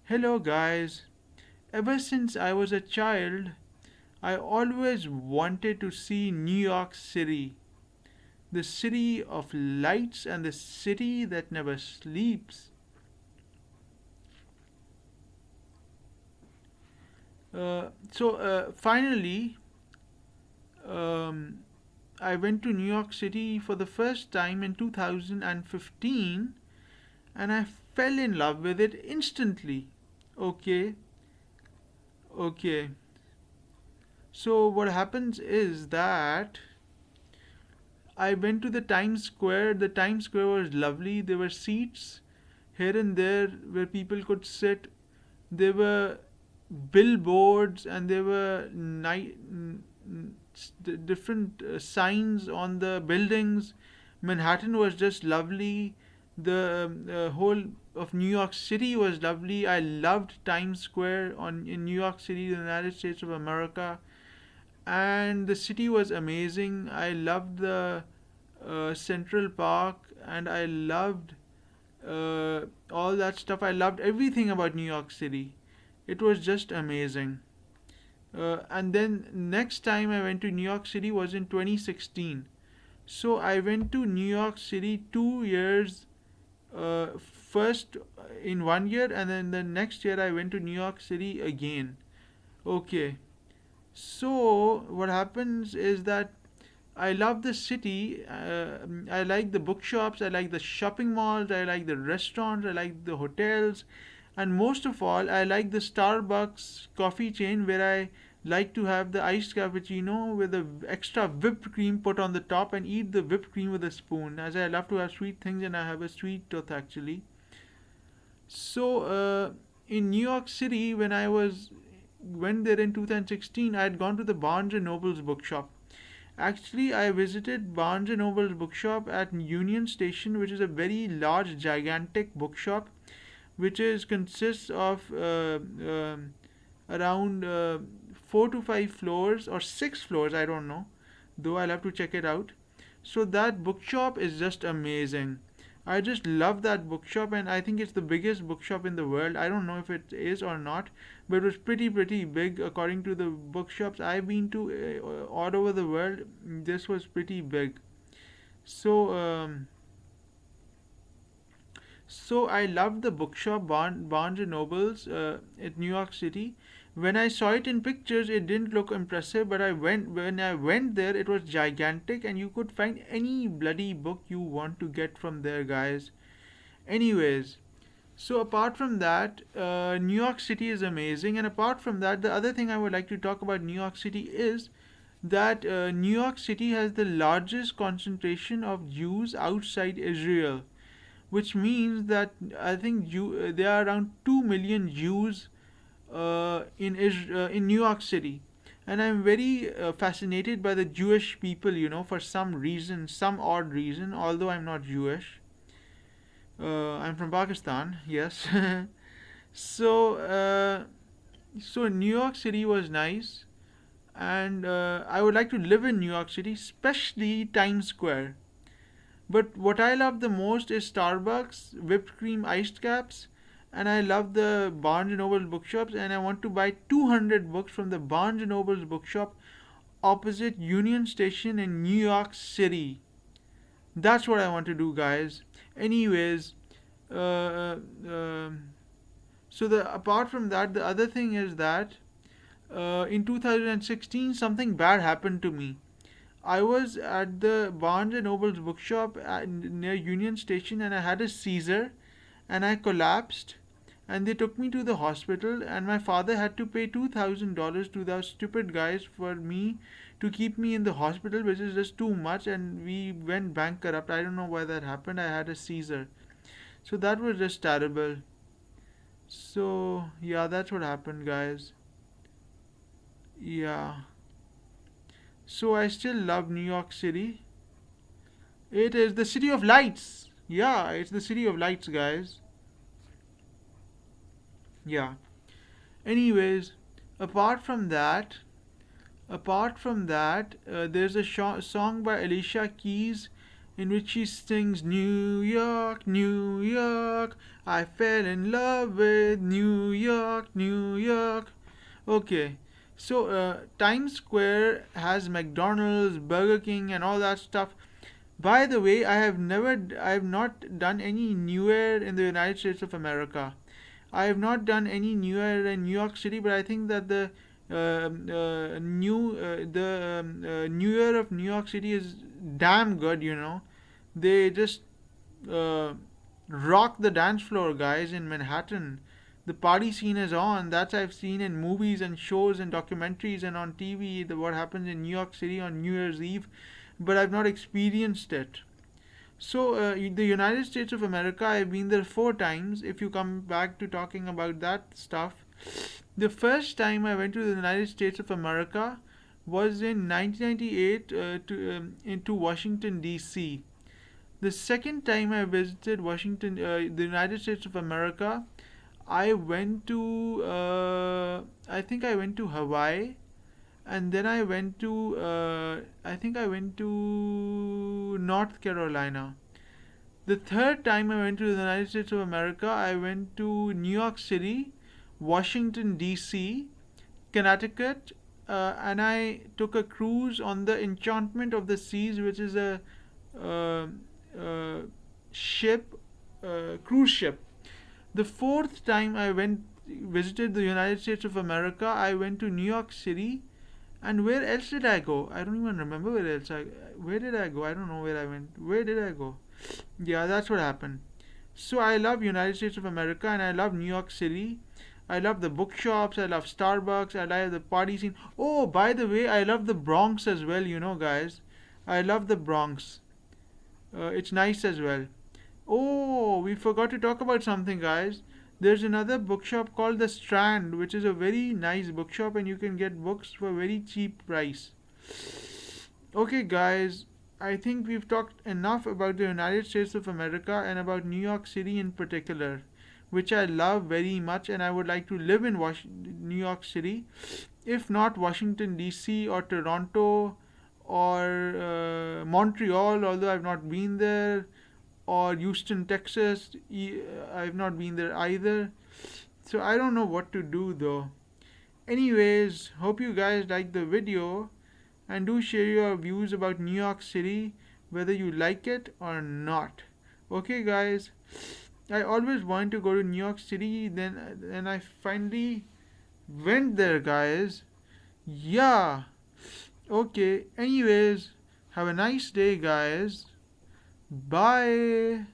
Hello, guys. Ever since I was a child, I always wanted to see New York City, the city of lights and the city that never sleeps. Finally, um, I went to New York City for the first time in 2015 and I fell in love with it instantly. Okay, okay. So, what happens is that I went to the Times Square. The Times Square was lovely. There were seats here and there where people could sit. There were billboards and there were different signs on the buildings. Manhattan was just lovely. The whole of New York City was lovely. I loved Times Square in New York City, the United States of America, and the city was amazing. I loved the Central Park, and I loved all that stuff. I loved everything about New York City. It was just amazing. And then next time I went to New York City was in 2016. So I went to New York City 2 years. First in 1 year, and then the next year I went to New York City again. Okay. So what happens is that I love the city. I like the bookshops. I like the shopping malls. I like the restaurants. I like the hotels, and most of all, I like the Starbucks coffee chain where I like to have the iced cappuccino with the extra whipped cream put on the top and eat the whipped cream with a spoon. As I love to have sweet things and I have a sweet tooth actually. So in New York City, when I was went there in 2016, I had gone to the Barnes and Noble's bookshop. Actually, I visited Barnes and Noble's bookshop at Union Station, which is a very large, gigantic bookshop, which is consists of around 4 to 5 floors or 6 floors. I don't know, though I'll have to check it out. So that bookshop is just amazing. I just love that bookshop, and I think it's the biggest bookshop in the world. I don't know if it is or not, but it was pretty big according to the bookshops I've been to all over the world. This was pretty big. So so I loved the bookshop Barnes and Nobles at New York City. When I saw it in pictures, it didn't look impressive, but I went when I went there, it was gigantic, and you could find any bloody book you want to get from there, guys. Anyways, so apart from that, New York City is amazing, and apart from that, the other thing I would like to talk about New York City is that New York City has the largest concentration of Jews outside Israel, which means that I think there are around 2 million Jews in New York City, and I'm very fascinated by the Jewish people. For some reason, some odd reason. Although I'm not Jewish, I'm from Pakistan. Yes. so so New York City was nice, and I would like to live in New York City, especially Times Square. But what I love the most is Starbucks, whipped cream iced caps, and I love the Barnes and Noble bookshops, and I want to buy 200 books from the Barnes and Noble's bookshop opposite Union Station in New York City. That's what I want to do, guys. Anyways, uh, um so the apart from that, the other thing is that in 2016 something bad happened to me. I was at the Barnes and Noble's bookshop near Union Station, and I had a seizure and I collapsed, and they took me to the hospital, and my father had to pay $2,000 to those stupid guys for me to keep me in the hospital, which is just too much, and we went bankrupt. I don't know why that happened. I had a seizure. So that was just terrible. So yeah, that's what happened, guys. Yeah. So I still love New York City. It is the city of lights. Yeah, it's the city of lights, guys. Yeah. Anyways, apart from that, there's a song by Alicia Keys in which she sings New York, New York. I fell in love with New York, New York. Okay, so Times Square has McDonald's, Burger King, and all that stuff. By the way, I have not done any New Year in the United States of America. I have not done any New Year in New York City, but I think that the New Year of New York City is damn good. You know, they just uh, rock the dance floor, guys, in Manhattan. The party scene is on. That's I've seen in movies and shows and documentaries and on TV. What happens in New York City on New Year's Eve, but I've not experienced it. So, the United States of America, I've been there 4 times. If you come back to talking about that stuff, the first time I went to the United States of America was in 1998 into Washington D.C. The second time I visited the United States of America, I went to I think I went to Hawaii, and then I think I went to North Carolina. The third time I went to the United States of America, I went to New York City, Washington D.C., Connecticut, and I took a cruise on the Enchantment of the Seas, which is a uh, uh, ship, cruise ship. The fourth time I went visited the United States of America, I went to New York City. And where else did I go? I don't even remember where did I go? I don't know where I went. Where did I go? Yeah, that's what happened. So I love United States of America and I love New York City. I love the bookshops, I love Starbucks, I love the party scene. Oh, by the way, I love the Bronx as well, you know, guys. I love the Bronx. It's nice as well. Oh, we forgot to talk about something, guys. There's another bookshop called The Strand, which is a very nice bookshop, and you can get books for a very cheap price. Okay, guys, I think we've talked enough about the United States of America and about New York City in particular, which I love very much, and I would like to live in New York City, if not Washington, D.C., or Toronto, or Montreal, although I've not been there, or Houston, Texas. I've not been there either. So I don't know what to do though. Anyways, hope you guys like the video and do share your views about New York City, whether you like it or not. Okay, guys. I always wanted to go to New York City, then I finally went there, guys. Yeah. Okay. Anyways, have a nice day, guys. Bye.